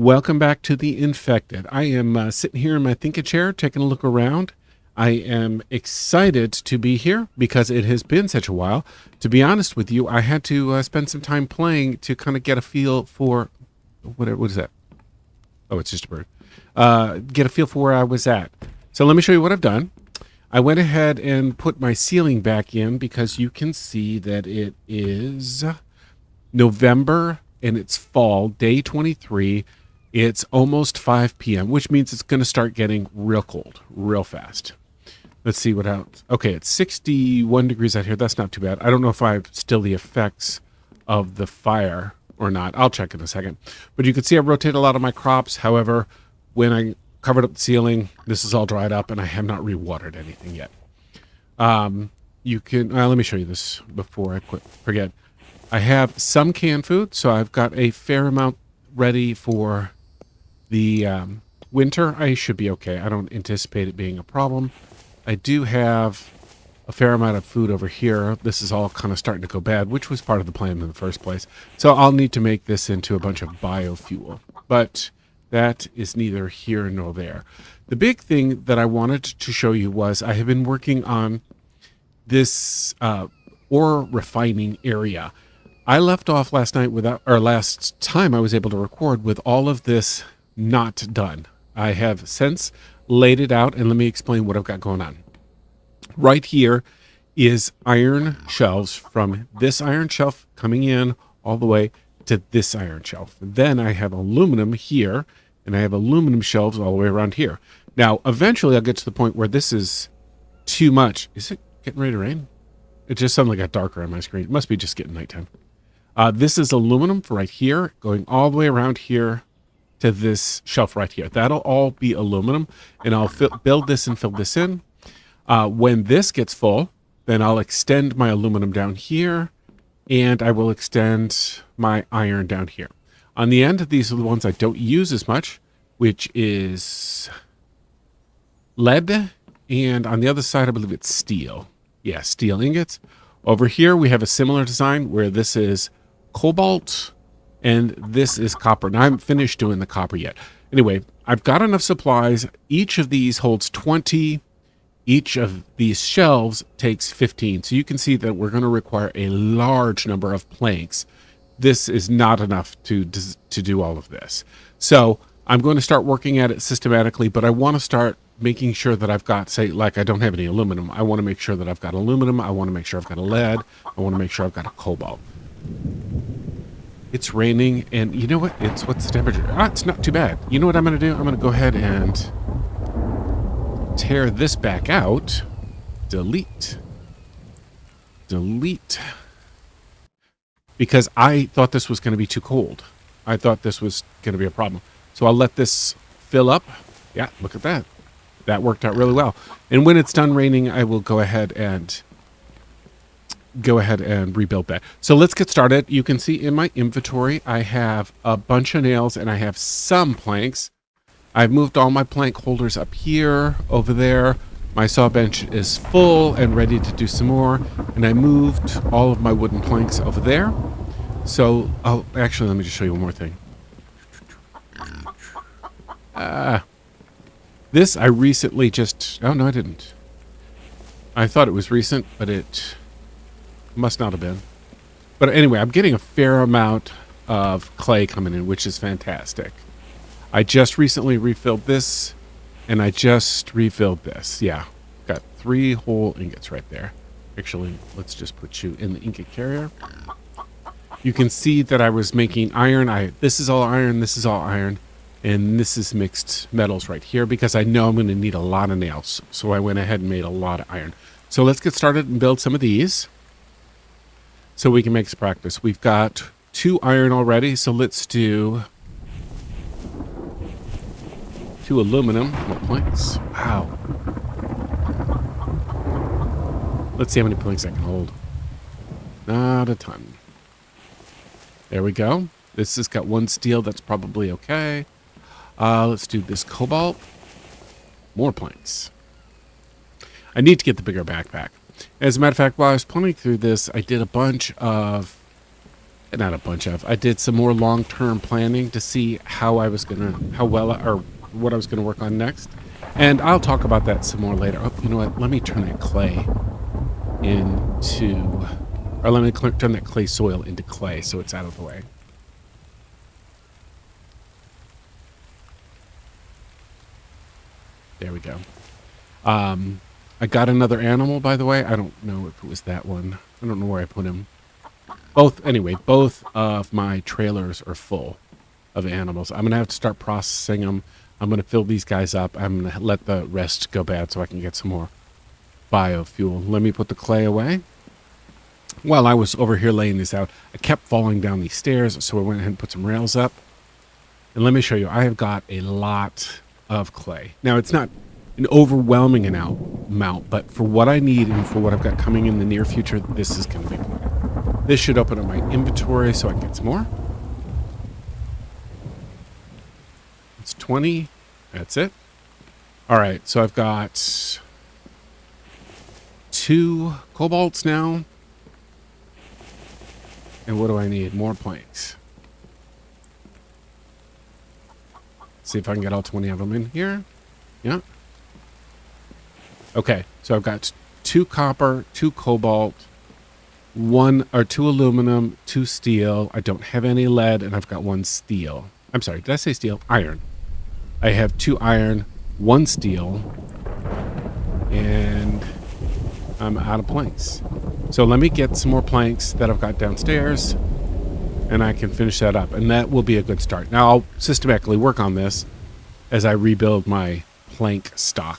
Welcome back to The Infected. I am sitting here in my thinking chair, taking a look around. I am excited to be here because it has been such a while. To be honest with you, I had to spend some time playing to kind of get a feel for what is that? Oh, it's just a bird. Get a feel for where I was at. So let me show you what I've done. I went ahead and put my ceiling back in because you can see that it is November and it's fall, day 23. It's almost 5 p.m., which means it's going to start getting real cold, real fast. Let's see what else. Okay, it's 61 degrees out here. That's not too bad. I don't know if I have still the effects of the fire or not. I'll check in a second. But you can see I've rotated a lot of my crops. However, when I covered up the ceiling, this is all dried up, and I have not re-watered anything yet. You can, let me show you this before I forget. I have some canned food, so I've got a fair amount ready for the winter. I should be okay. I don't anticipate it being a problem. I do have a fair amount of food over here. This is all kind of starting to go bad, which was part of the plan in the first place. So I'll need to make this into a bunch of biofuel. But that is neither here nor there. The big thing that I wanted to show you was I have been working on this ore refining area. I left off last night last time I was able to record with all of this not done. I have since laid it out, and let me explain what I've got going on. Right here is iron shelves from this iron shelf coming in all the way to this iron shelf. Then I have aluminum here, and I have aluminum shelves all the way around here. Now, eventually I'll get to the point where this is too much. Is it getting ready to rain? It just suddenly got darker on my screen. It must be just getting nighttime. This is aluminum for right here, going all the way around here to this shelf right here. That'll all be aluminum, and I'll build this and fill this in. When this gets full, then I'll extend my aluminum down here, and I will extend my iron down here. On the end, these are the ones I don't use as much, which is lead, and on the other side, I believe it's steel. Yeah, steel ingots. Over here, we have a similar design where this is cobalt and this is copper. Now, I haven't finished doing the copper yet. Anyway, I've got enough supplies. Each of these holds 20. Each of these shelves takes 15. So you can see that we're going to require a large number of planks. This is not enough to do all of this. So I'm going to start working at it systematically, but I want to start making sure that I've got, say, like I don't have any aluminum. I want to make sure that I've got aluminum. I want to make sure I've got a lead. I want to make sure I've got a cobalt. It's raining, and you know what? What's the temperature? It's not too bad. You know what I'm going to do? I'm going to go ahead and tear this back out. Delete. Because I thought this was going to be too cold. I thought this was going to be a problem. So I'll let this fill up. Yeah, look at that. That worked out really well. And when it's done raining, I will go ahead and rebuild that. So let's get started. You can see in my inventory, I have a bunch of nails and I have some planks. I've moved all my plank holders up here, over there. My saw bench is full and ready to do some more. And I moved all of my wooden planks over there. So, actually, let me just show you one more thing. This I recently oh no, I didn't. I thought it was recent, but it must not have been. But anyway, I'm getting a fair amount of clay coming in, which is fantastic. I just recently refilled this, and I just refilled this. Yeah, got 3 whole ingots right there. Actually, let's just put you in the ingot carrier. You can see that I was making iron. This is all iron, this is all iron, and this is mixed metals right here because I know I'm going to need a lot of nails. So I went ahead and made a lot of iron. So let's get started and build some of these so we can make some practice. We've got 2 iron already, so let's do 2 aluminum. More planks. Wow. Let's see how many planks I can hold. Not a ton. There we go. This has got 1 steel. That's probably okay. Let's do this cobalt. More planks. I need to get the bigger backpack. As a matter of fact, while I was plumbing through this, I did a bunch of not a bunch of. I did some more long-term planning to see how I was gonna, how well, or what I was gonna work on next, and I'll talk about that some more later. Oh, you know what? Let me turn that clay into, or let me turn that clay soil into clay so it's out of the way. There we go. I got another animal, by the way. I don't know if it was that one. I don't know where I put him. Both of my trailers are full of animals. I'm going to have to start processing them. I'm going to fill these guys up. I'm going to let the rest go bad so I can get some more biofuel. Let me put the clay away. While I was over here laying this out, I kept falling down these stairs, so I went ahead and put some rails up. And let me show you, I have got a lot of clay. Now, it's not an overwhelming amount, but for what I need and for what I've got coming in the near future, this is going to be plenty. This should open up my inventory so I can get some more. It's 20. That's it. All right, so I've got 2 cobalts now. And what do I need? More planks. See if I can get all 20 of them in here. Yeah. Okay, so I've got 2 copper, 2 cobalt, 2 aluminum, 2 steel. I don't have any lead, and I've got 1 steel. I'm sorry, did I say steel? Iron. I have 2 iron, 1 steel, and I'm out of planks. So let me get some more planks that I've got downstairs, and I can finish that up, and that will be a good start. Now I'll systematically work on this as I rebuild my plank stock.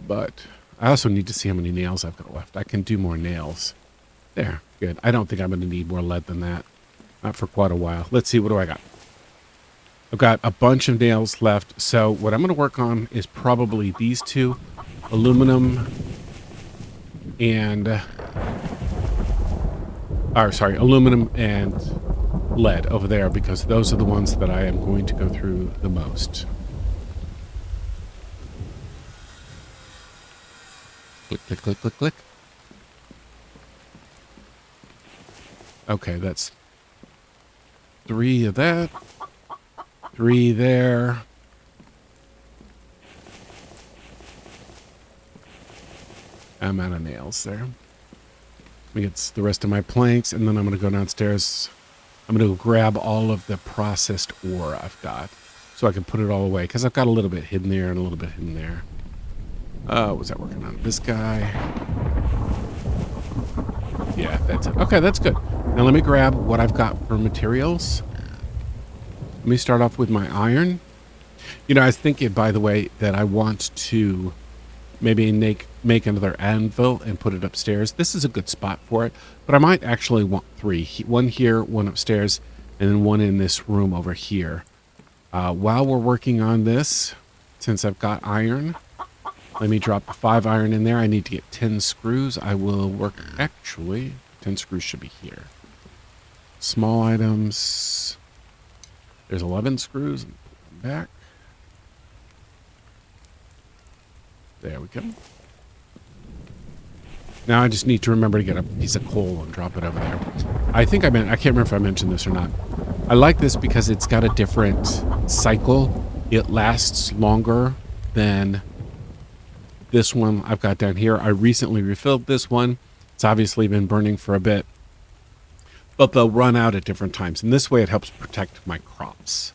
But I also need to see how many nails I've got left. I can do more nails. There, good. I don't think I'm going to need more lead than that. Not for quite a while. Let's see, what do I got? I've got a bunch of nails left. So what I'm going to work on is probably these 2, aluminum and, aluminum and lead over there, because those are the ones that I am going to go through the most. Click, click, click, click, click. Okay, that's 3 of that. 3 there. I'm out of nails there. Let me get the rest of my planks, and then I'm going to go downstairs. I'm going to go grab all of the processed ore I've got so I can put it all away, because I've got a little bit hidden there and a little bit hidden there. Was that working on this guy? Yeah, that's it. Okay, that's good. Now let me grab what I've got for materials. Let me start off with my iron. You know, I was thinking, by the way, that I want to maybe make another anvil and put it upstairs. This is a good spot for it, but I might actually want 3. 1 here, 1 upstairs, and then 1 in this room over here. While we're working on this, since I've got iron, let me drop the 5 iron in there. I need to get 10 screws. I will work, actually, 10 screws should be here. Small items. There's 11 screws. Back. There we go. Now I just need to remember to get a piece of coal and drop it over there. I can't remember if I mentioned this or not. I like this because it's got a different cycle. It lasts longer than this one I've got down here. I recently refilled this one. It's obviously been burning for a bit, but they'll run out at different times. And this way it helps protect my crops.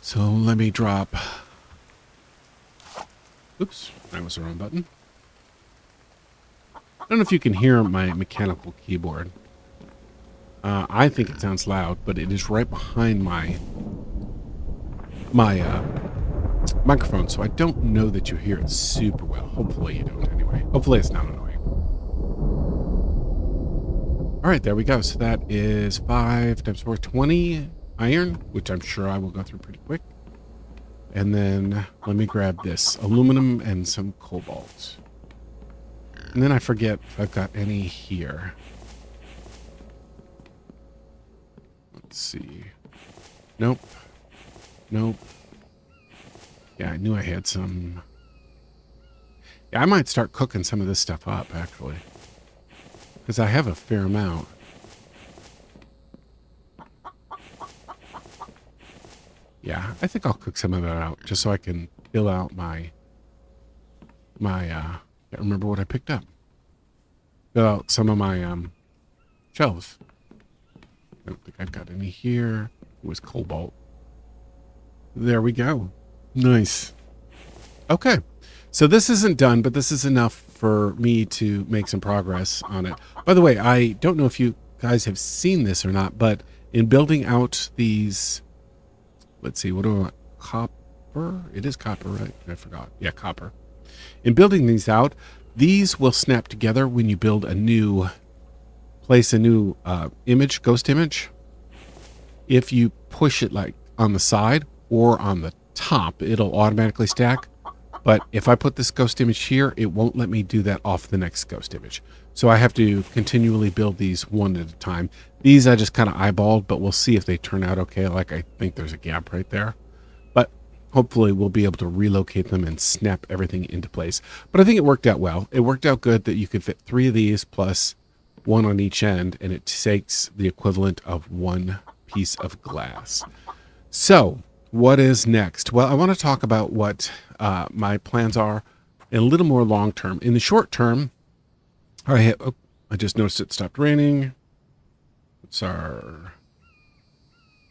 So let me drop. Oops, that was the wrong button. I don't know if you can hear my mechanical keyboard. I think it sounds loud, but it is right behind my microphone, so I don't know that you hear it super well. Hopefully you don't anyway. Hopefully it's not annoying. All right, there we go. So that is 5 times 4, 20 iron, which I'm sure I will go through pretty quick. And then let me grab this aluminum and some cobalt. And then I forget if I've got any here. Let's see. Nope. Nope. Yeah, I knew I had some. Yeah, I might start cooking some of this stuff up, actually. because I have a fair amount. Yeah, I think I'll cook some of that out just so I can fill out my can't remember what I picked up. Fill out some of my shelves. I don't think I've got any here. It was cobalt. There we go. Nice. Okay. So this isn't done, but this is enough for me to make some progress on it. By the way, I don't know if you guys have seen this or not, but in building out these, let's see, what do I want? Copper? It is copper, right? I forgot. Yeah, copper. In building these out, these will snap together when you build a new, place a new image, ghost image. If you push it like on the side or on the top, it'll automatically stack. But if I put this ghost image here, it won't let me do that off the next ghost image. So I have to continually build these one at a time. These I just kind of eyeballed, but we'll see if they turn out okay. Like I think there's a gap right there. But hopefully we'll be able to relocate them and snap everything into place. But I think it worked out well. It worked out good that you could fit 3 of these plus 1 on each end, and it takes the equivalent of 1 piece of glass. So what is next? Well, I want to talk about what my plans are in a little more long term. In the short term, I just noticed it stopped raining. What's our...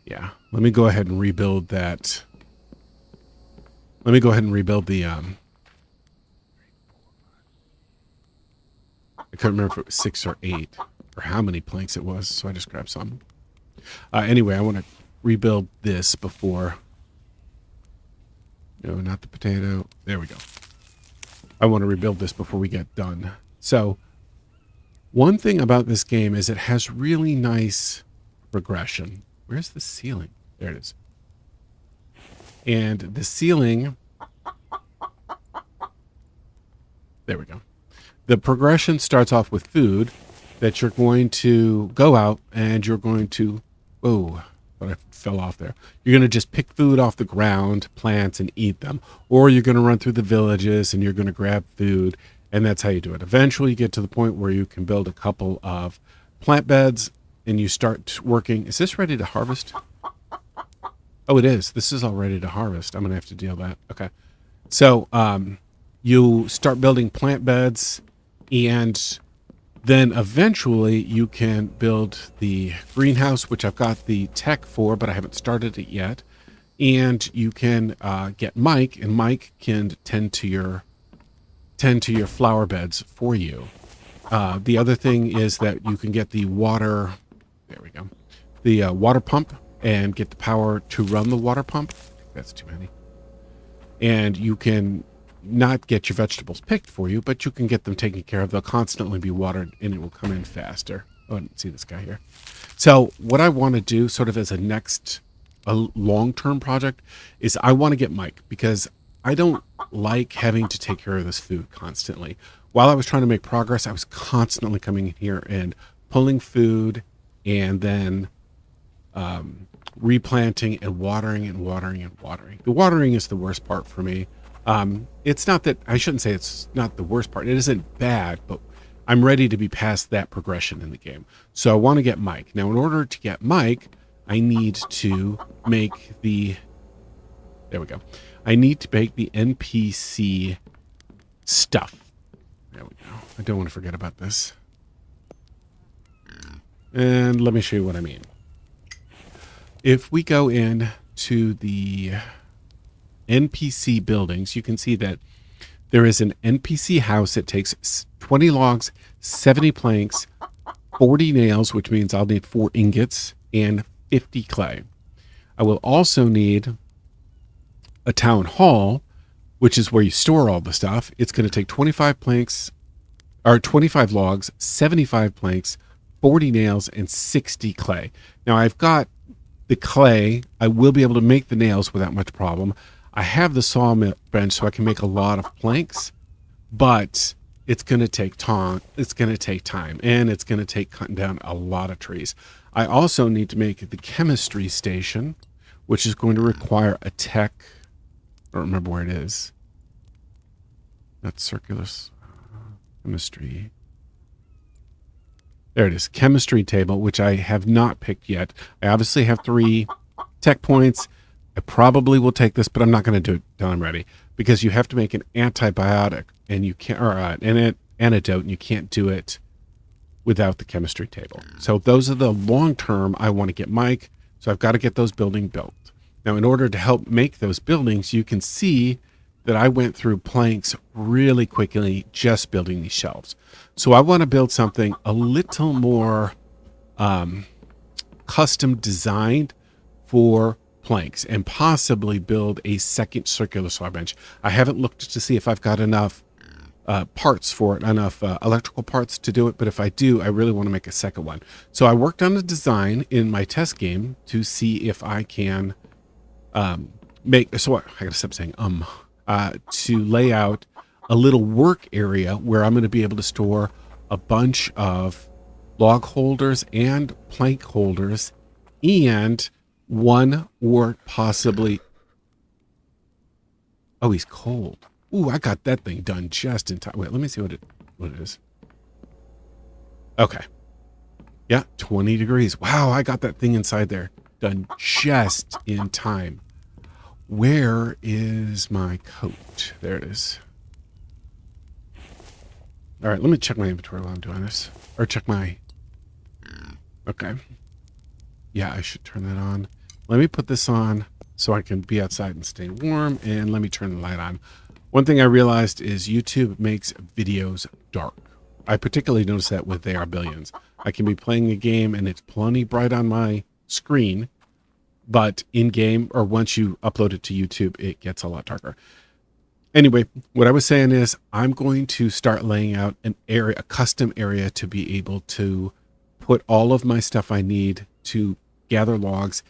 Yeah, let me go ahead and rebuild that. Let me go ahead and rebuild the... I couldn't remember if it was 6 or 8 or how many planks it was, so I just grabbed some. Anyway, I want to rebuild this before... No, not the potato. There we go. I want to rebuild this before we get done. So, one thing about this game is it has really nice progression. Where's the ceiling? There it is. And the ceiling... There we go. The progression starts off with food that you're going to go out and you're going to... Oh... but I fell off there. You're going to just pick food off the ground, plants, and eat them. Or you're going to run through the villages and you're going to grab food, and that's how you do it. Eventually you get to the point where you can build a couple of plant beds and you start working. Is this ready to harvest? Oh, it is. This is all ready to harvest. I'm going to have to deal with that. Okay. So you start building plant beds, and then eventually you can build the greenhouse, which I've got the tech for, but I haven't started it yet. And you can get Mike, and Mike can tend to your flower beds for you. The other thing is that you can get the water. There we go. The water pump, and get the power to run the water pump. That's too many. And you can not get your vegetables picked for you, but you can get them taken care of. They'll constantly be watered and it will come in faster. Oh, I didn't see this guy here. So what I want to do sort of as a long-term project is I want to get Mike, because I don't like having to take care of this food constantly. While I was trying to make progress, I was constantly coming in here and pulling food and then replanting and watering and watering and watering. The watering is the worst part for me. It's not that, I shouldn't say it's not the worst part. It isn't bad, but I'm ready to be past that progression in the game. So I want to get Mike. Now, in order to get Mike, I need to make there we go. I need to make the NPC stuff. There we go. I don't want to forget about this. And let me show you what I mean. If we go in to the NPC buildings, you can see that there is an NPC house that takes 20 logs, 70 planks, 40 nails, which means I'll need 4 ingots, and 50 clay. I will also need a town hall, which is where you store all the stuff. It's going to take 25 planks, or 25 logs, 75 planks, 40 nails, and 60 clay. Now I've got the clay. I will be able to make the nails without much problem. I have the sawmill bench, so I can make a lot of planks, but it's going to take time. It's going to take time, and it's going to take cutting down a lot of trees. I also need to make the chemistry station, which is going to require a tech. I don't remember where it is. That's circular chemistry. There it is, chemistry table, which I have not picked yet. I obviously have 3 tech points. I probably will take this, but I'm not going to do it until I'm ready, because you have to make an antibiotic and you can't, or an antidote, and you can't do it without the chemistry table. So those are the long term. I want to get Mike, so I've got to get those buildings built. Now, in order to help make those buildings, you can see that I went through planks really quickly just building these shelves. So I want to build something a little more custom designed for planks, and possibly build a second circular saw bench. I haven't looked to see if I've got enough parts for it, enough electrical parts to do it, but if I do, I really want to make a second one. So I worked on a design in my test game to see if I can I gotta stop saying to lay out a little work area where I'm going to be able to store a bunch of log holders and plank holders, and one or possibly, oh, he's cold. Ooh, I got that thing done just in time. Wait, let me see what it is. Okay. Yeah, 20 degrees. Wow, I got that thing inside there done just in time. Where is my coat? There it is. All right, let me check my inventory while I'm doing this. Or check my... Okay. Yeah, I should turn that on. Let me put this on so I can be outside and stay warm, and let me turn the light on. One thing I realized is YouTube makes videos dark. I particularly noticed that with They Are Billions. I can be playing a game and it's plenty bright on my screen, but in game, or once you upload it to YouTube, it gets a lot darker. Anyway, what I was saying is I'm going to start laying out an area, a custom area, to be able to put all of my stuff I need to gather logs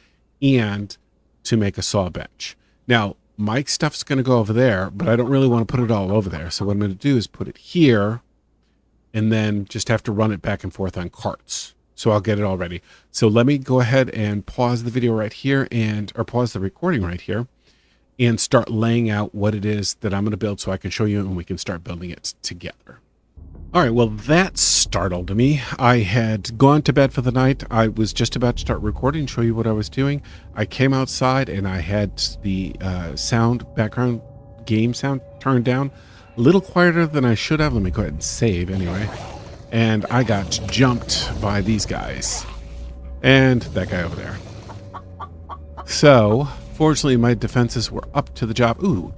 and to make a saw bench. Now, Mike's stuff's going to go over there, but I don't really want to put it all over there. So what I'm going to do is put it here and then just have to run it back and forth on carts. So I'll get it all ready. So let me go ahead and pause the video right here, or pause the recording right here, and start laying out what it is that I'm going to build so I can show you and we can start building it together. All right, well, that startled me. I had gone to bed for the night. I was just about to start recording, show you what I was doing. I came outside and I had the background game sound turned down a little quieter than I should have. Let me go ahead and save anyway. And I got jumped by these guys and that guy over there. So fortunately, my defenses were up to the job. Ooh,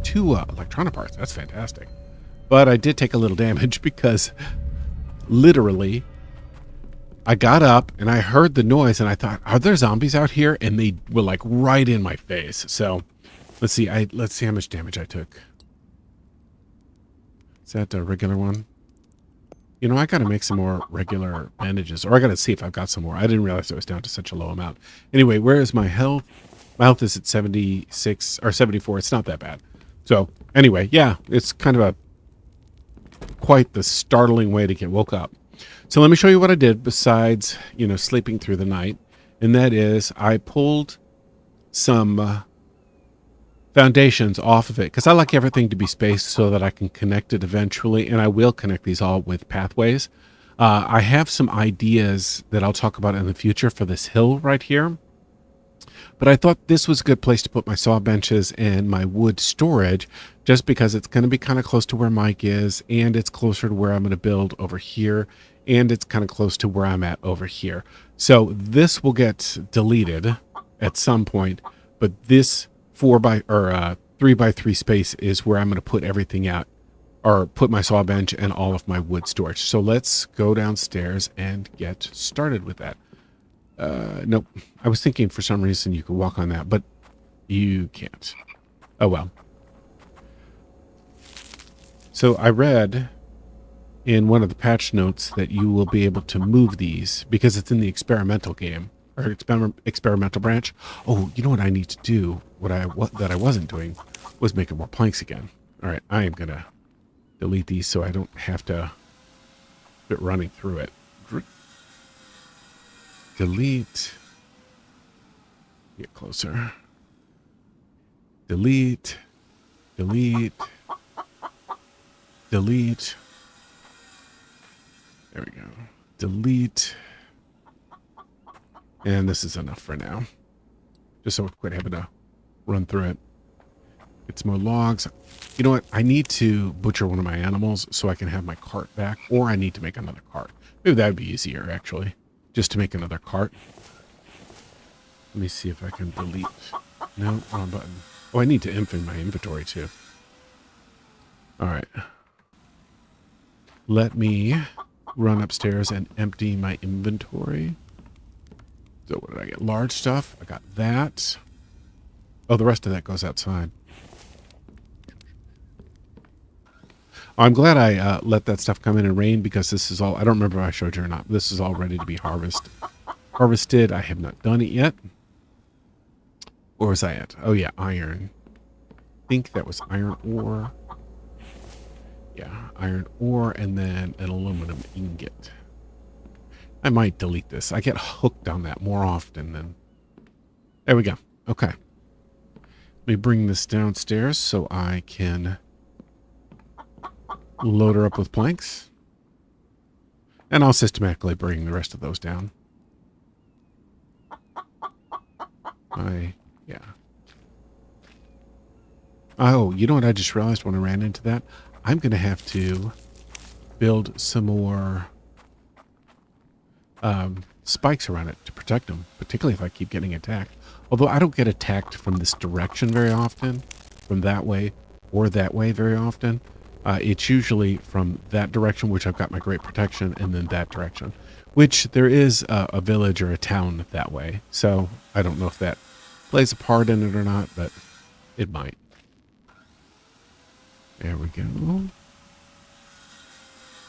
two electronic parts. That's fantastic. But I did take a little damage because literally I got up and I heard the noise and I thought, are there zombies out here? And they were like right in my face. So let's see how much damage I took. Is that a regular one? You know, I got to make some more regular bandages, or I got to see if I've got some more. I didn't realize it was down to such a low amount. Anyway, where is my health? My health is at 76 or 74. It's not that bad. So anyway, yeah, it's kind of quite the startling way to get woke up. So let me show you what I did besides, sleeping through the night. And that is I pulled some foundations off of it because I like everything to be spaced so that I can connect it eventually. And I will connect these all with pathways. I have some ideas that I'll talk about in the future for this hill right here. But I thought this was a good place to put my saw benches and my wood storage, just because it's going to be kind of close to where Mike is, and it's closer to where I'm going to build over here, and it's kind of close to where I'm at over here. So this will get deleted at some point, but this 3x3 space is where I'm going to put everything out, or put my saw bench and all of my wood storage. So let's go downstairs and get started with that. Nope. I was thinking for some reason you could walk on that, but you can't. Oh, well. So I read in one of the patch notes that you will be able to move these because it's in the experimental game, or experimental branch. Oh, you know what I need to do? That I wasn't doing was making more planks again. All right. I am going to delete these so I don't have to quit running through it. Delete. Get closer. Delete. Delete. Delete. There we go. delete. And this is enough for now. Just so we quit having to run through it. Get some more logs. You know what? I need to butcher one of my animals so I can have my cart back. Or I need to make another cart. Maybe that would be easier, actually. Just to make another cart. Let me see if I can delete. No, wrong button. Oh, I need to empty my inventory too. All right. Let me run upstairs and empty my inventory. So what did I get? Large stuff. I got that. Oh, the rest of that goes outside. I'm glad I let that stuff come in and rain because this is all, I don't remember if I showed you or not. This is all ready to be harvested. I have not done it yet. Where was I at? Oh yeah, iron. I think that was iron ore. Yeah, iron ore and then an aluminum ingot. I might delete this. I get hooked on that more often than... There we go. Okay. Let me bring this downstairs so I can load her up with planks. And I'll systematically bring the rest of those down. Yeah. Oh, you know what I just realized when I ran into that? I'm going to have to build some more spikes around it to protect them, particularly if I keep getting attacked. Although I don't get attacked from this direction very often, from that way or that way very often. It's usually from that direction, which I've got my great protection, and then that direction, which there is a village or a town that way. So I don't know if that plays a part in it or not, but it might. There we go.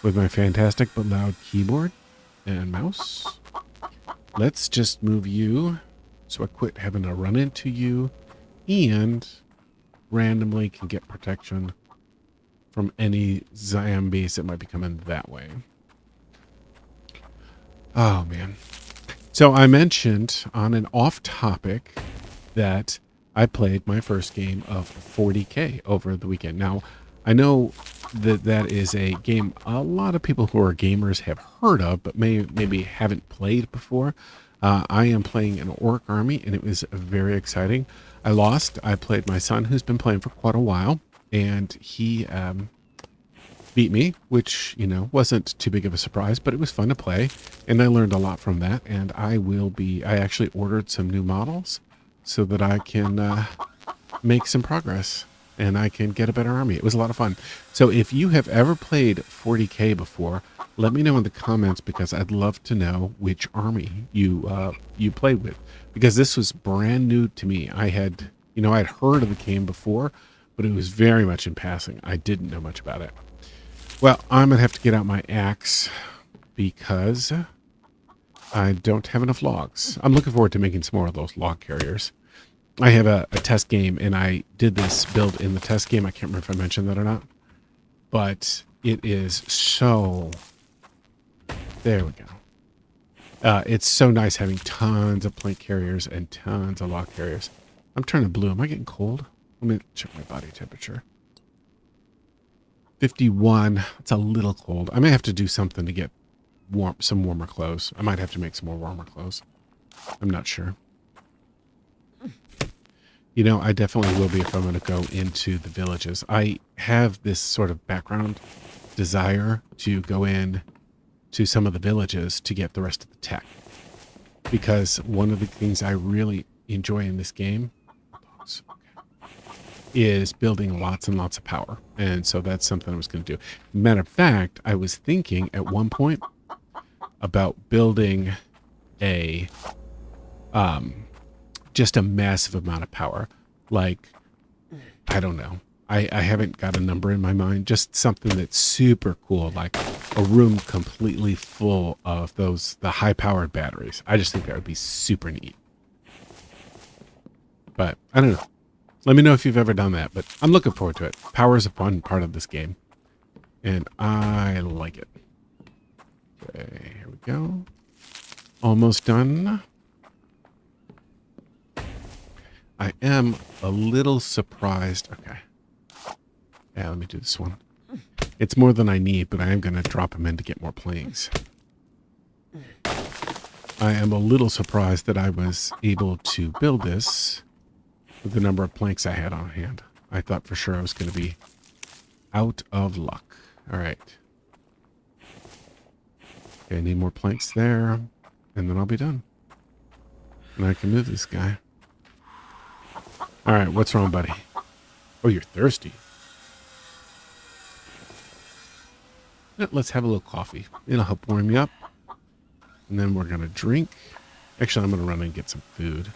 With my fantastic but loud keyboard and mouse. Let's just move you so I quit having to run into you and randomly can get protection from any zombies that might be coming that way. Oh, man. So I mentioned on an off topic that I played my first game of 40K over the weekend. Now, I know that that is a game a lot of people who are gamers have heard of, but maybe haven't played before. I am playing an orc army, and it was very exciting. I lost. I played my son, who's been playing for quite a while, and he beat me, which, you know, wasn't too big of a surprise, but it was fun to play, and I learned a lot from that. And I actually ordered some new models so that I can make some progress and I can get a better army. It was a lot of fun. So if you have ever played 40K before, let me know in the comments, because I'd love to know which army you played with, because this was brand new to me. I had heard of the game before, but it was very much in passing. I didn't know much about it. Well, I'm going to have to get out my axe because I don't have enough logs. I'm looking forward to making some more of those log carriers. I have a test game, and I did this build in the test game. I can't remember if I mentioned that or not. But it is so... There we go. It's so nice having tons of plank carriers and tons of log carriers. I'm turning blue. Am I getting cold? Let me check my body temperature. 51. It's a little cold. I may have to do something to get some warmer clothes. I might have to make some more warmer clothes. I'm not sure. You know, I definitely will be if I'm going to go into the villages. I have this sort of background desire to go in to some of the villages to get the rest of the tech. Because one of the things I really enjoy in this game is building lots and lots of power. And so that's something I was going to do. Matter of fact, I was thinking at one point about building a just a massive amount of power. Like, I don't know. I haven't got a number in my mind. Just something that's super cool, like a room completely full of the high-powered batteries. I just think that would be super neat. But I don't know. Let me know if you've ever done that, but I'm looking forward to it. Power is a fun part of this game, and I like it. Okay, here we go. Almost done. I am a little surprised. Okay. Yeah, let me do this one. It's more than I need, but I am going to drop them in to get more planks. I am a little surprised that I was able to build this with the number of planks I had on hand. I thought for sure I was going to be out of luck. All right. Okay, I need more planks there, and then I'll be done. And I can move this guy. All right, what's wrong, buddy? Oh, you're thirsty. Let's have a little coffee. It'll help warm you up. And then we're going to drink. Actually, I'm going to run and get some food.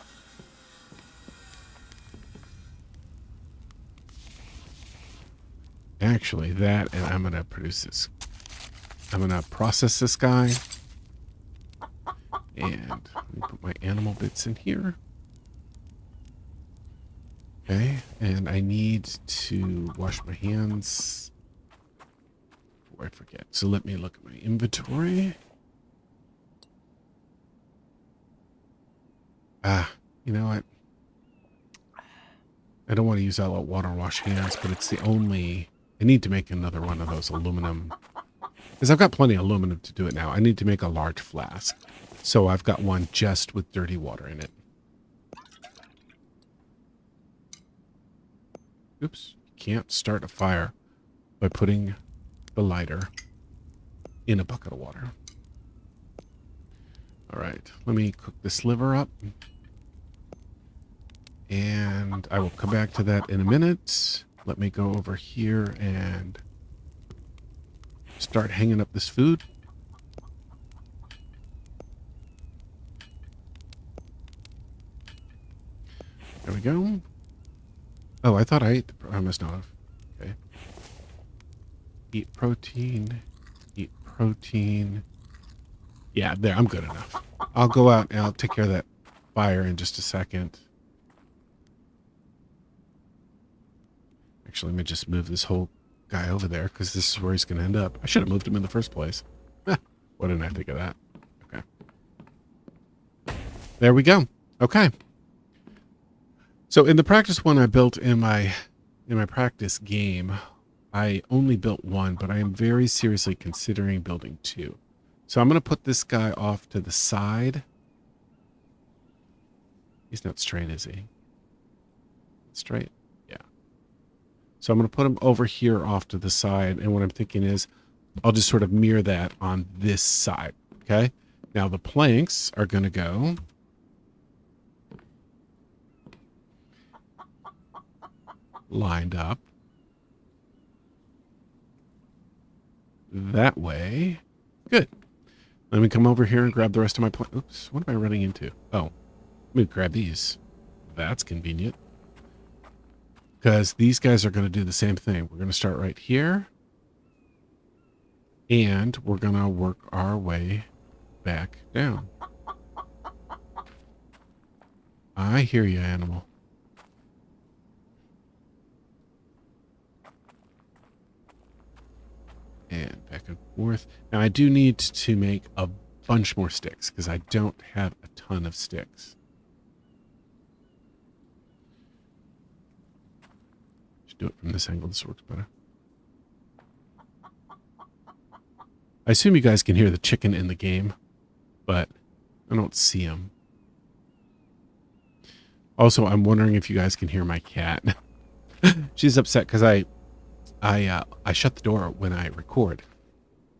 Actually, that, and I'm going to produce this. I'm going to process this guy. And let me put my animal bits in here. Okay, and I need to wash my hands before I forget. So let me look at my inventory. You know what? I don't want to use all that water and wash hands, but it's the only... I need to make another one of those aluminum... Because I've got plenty of aluminum to do it now. I need to make a large flask. So I've got one just with dirty water in it. Oops. Can't start a fire by putting the lighter in a bucket of water. All right. Let me cook this liver up. And I will come back to that in a minute. Let me go over here and start hanging up this food. There we go. Oh, I thought I ate I must not have. Okay. Eat protein. Eat protein. Yeah, there. I'm good enough. I'll go out and I'll take care of that fire in just a second. Actually, let me just move this whole guy over there because this is where he's going to end up. I should have moved him in the first place. Why didn't I think of that? Okay. There we go. Okay. So in the practice one I built in my practice game, I only built one, but I am very seriously considering building two. So I'm going to put this guy off to the side. He's not straight, is he? Straight? Yeah. So I'm going to put him over here off to the side. And what I'm thinking is I'll just sort of mirror that on this side. Okay. Now the planks are going to go lined up that way. Good. Let me come over here and grab the rest of my planks. Oops. What am I running into? Oh, let me grab these. That's convenient. Because these guys are going to do the same thing. We're going to start right here. And we're going to work our way back down. I hear you, animal. And back and forth. Now, I do need to make a bunch more sticks because I don't have a ton of sticks. Do it from this angle. This works better. I assume you guys can hear the chicken in the game, but I don't see him. Also, I'm wondering if you guys can hear my cat. She's upset because I shut the door when I record,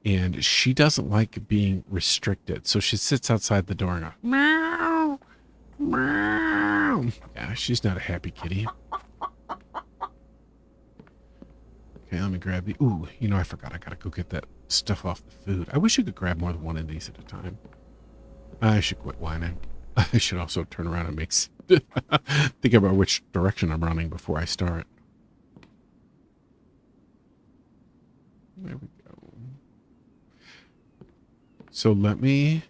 and she doesn't like being restricted. So she sits outside the door and goes, meow, meow. Yeah, she's not a happy kitty. Okay, let me grab the... Ooh, you know, I forgot. I gotta go get that stuff off the food. I wish you could grab more than one of these at a time. I should quit whining. I should also turn around and make... think about which direction I'm running before I start. There we go. So let me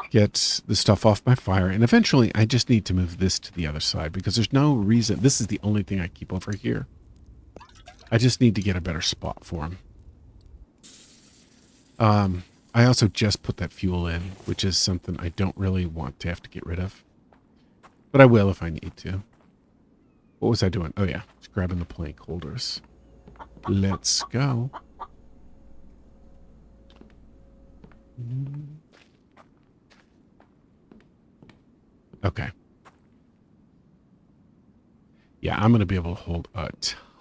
get the stuff off my fire. And eventually, I just need to move this to the other side because there's no reason... This is the only thing I keep over here. I just need to get a better spot for him. I also just put that fuel in, which is something I don't really want to have to get rid of. But I will if I need to. What was I doing? Oh, yeah. Just grabbing the plank holders. Let's go. Okay. Yeah, I'm going to be able to hold a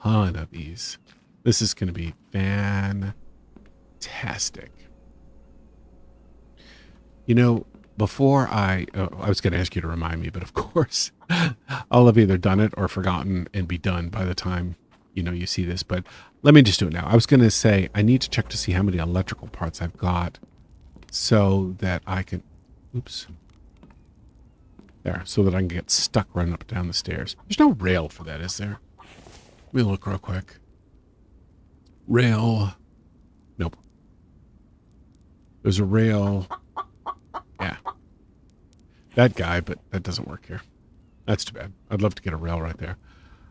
ton of these. This is going to be fantastic. You know, before I was going to ask you to remind me, but of course, I'll have either done it or forgotten and be done by the time, you see this. But let me just do it now. I was going to say, I need to check to see how many electrical parts I've got so that I can, oops, there, so that I can get stuck running up and down the stairs. There's no rail for that, is there? Let me look real quick. Rail. Nope. There's a rail. Yeah. That guy, but that doesn't work here. That's too bad. I'd love to get a rail right there.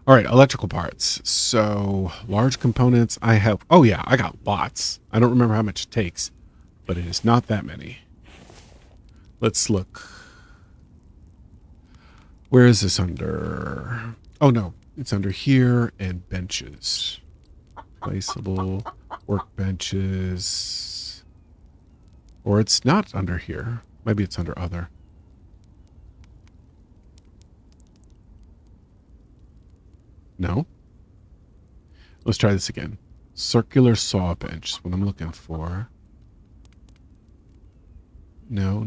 All right, electrical parts. So, large components. I have, oh yeah, I got lots. I don't remember how much it takes, but it is not that many. Let's look. Where is this under? Oh no, it's under here and benches. Placeable workbenches. Or it's not under here. Maybe it's under other. No. Let's try this again. Circular saw bench is what I'm looking for. No.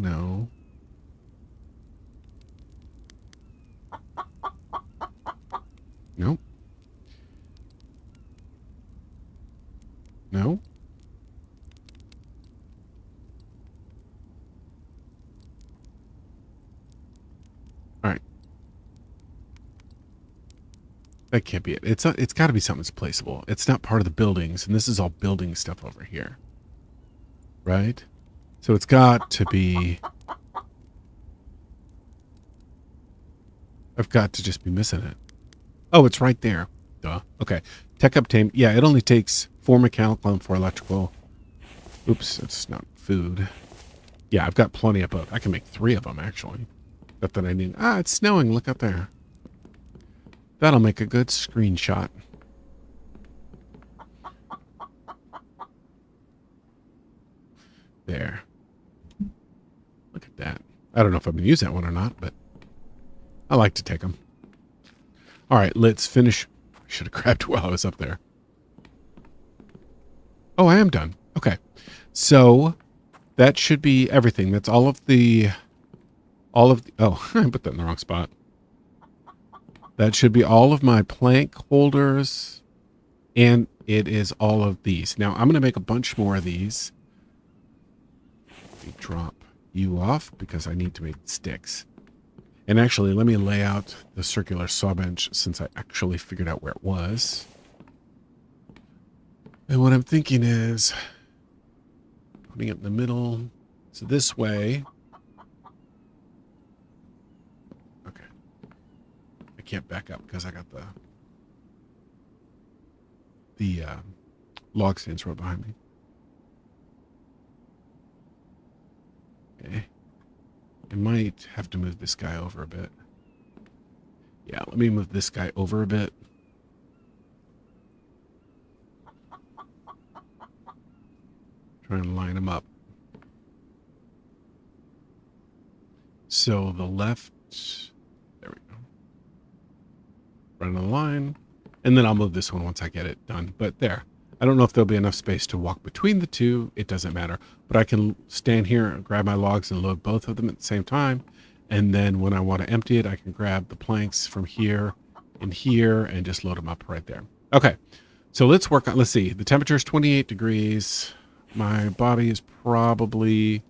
Nope. No. All right. That can't be it. It's got to be something that's placeable. It's not part of the buildings, and this is all building stuff over here. Right? So it's got to be... I've got to just be missing it. Oh, it's right there. Duh. Okay. Tech obtain. Yeah, it only takes 4 mechanical and 4 electrical. Oops, it's not food. Yeah, I've got plenty of both. I can make 3 of them, actually. Not that I need... Ah, it's snowing. Look up there. That'll make a good screenshot. There. Look at that. I don't know if I'm going to use that one or not, but I like to take them. All right, let's finish. I should have grabbed while I was up there. Oh, I am done. Okay. So that should be everything. That's all of the, oh, I put that in the wrong spot. That should be all of my plank holders. And it is all of these. Now I'm going to make a bunch more of these. Let me drop you off because I need to make sticks. And actually, let me lay out the circular saw bench since I actually figured out where it was. And what I'm thinking is putting it in the middle. So this way. Okay. I can't back up because I got the log stands right behind me. Okay. I might have to move this guy over a bit. Yeah, let me move this guy over a bit. Try and line him up. So the left, there we go. Right on the line. And then I'll move this one once I get it done. But there. I don't know if there'll be enough space to walk between the two. It doesn't matter. But I can stand here and grab my logs and load both of them at the same time. And then when I want to empty it, I can grab the planks from here and here and just load them up right there. Okay. So let's work on, let's see. The temperature is 28 degrees. My body is probably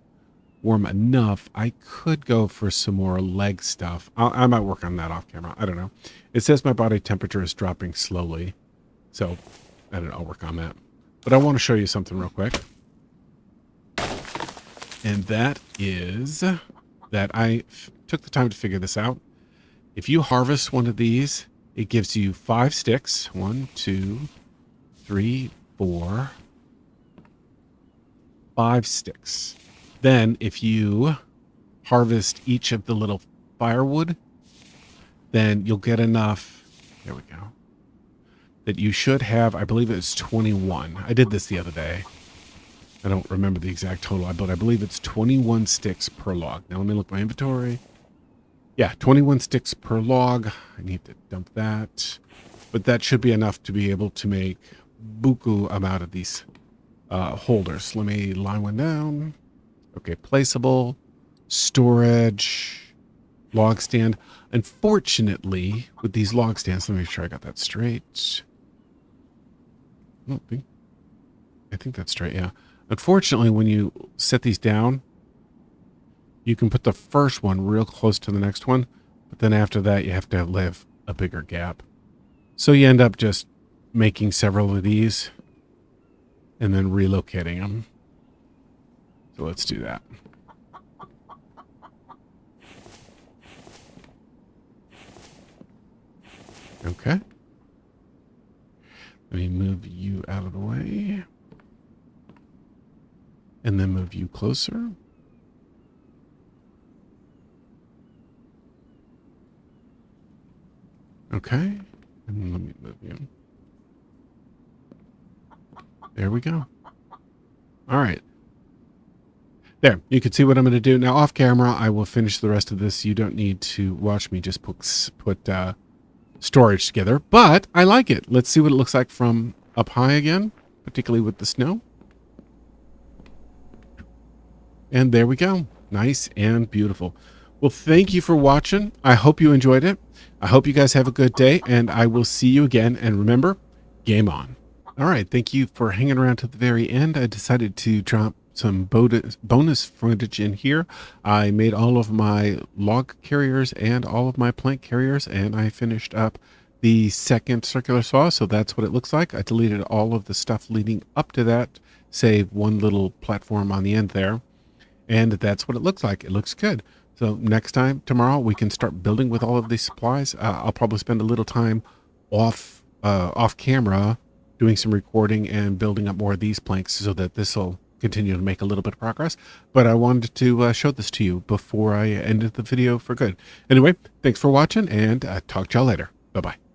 warm enough. I could go for some more leg stuff. I might work on that off camera. I don't know. It says my body temperature is dropping slowly. So I don't know. I'll work on that. But I want to show you something real quick. And that is that I took the time to figure this out. If you harvest one of these, it gives you 5 sticks. 1, 2, 3, 4, 5 sticks. Then if you harvest each of the little firewood, then you'll get enough. There we go. That you should have, I believe it's 21. I did this the other day. I don't remember the exact total, but I believe it's 21 sticks per log. Now let me look at my inventory. Yeah, 21 sticks per log. I need to dump that. But that should be enough to be able to make buku amount of these holders. Let me line one down. Okay, placeable, storage, log stand. Unfortunately, with these log stands, let me make sure I got that straight. I think that's straight, yeah. Unfortunately, when you set these down, you can put the first one real close to the next one, but then after that, you have to leave a bigger gap. So you end up just making several of these and then relocating them. So let's do that. Okay. Let me move you out of the way. And then move you closer. Okay. And let me move you. There we go. All right. There, you can see what I'm going to do. Now, off camera, I will finish the rest of this. You don't need to watch me just put storage together, but I like it. Let's see what it looks like from up high again, particularly with the snow. And there we go. Nice and beautiful. Well, thank you for watching. I hope you enjoyed it. I hope you guys have a good day, and I will see you again. And remember, game on. All right. Thank you for hanging around to the very end. I decided to drop some bonus footage in here. I made all of my log carriers and all of my plank carriers, and I finished up the second circular saw. So that's what it looks like. I deleted all of the stuff leading up to that, save one little platform on the end there. And that's what it looks like. It looks good. So next time, tomorrow, we can start building with all of these supplies. I'll probably spend a little time off camera doing some recording and building up more of these planks so that this will continue to make a little bit of progress. But I wanted to show this to you before I ended the video for good. Anyway, thanks for watching, and talk to y'all later. Bye-bye.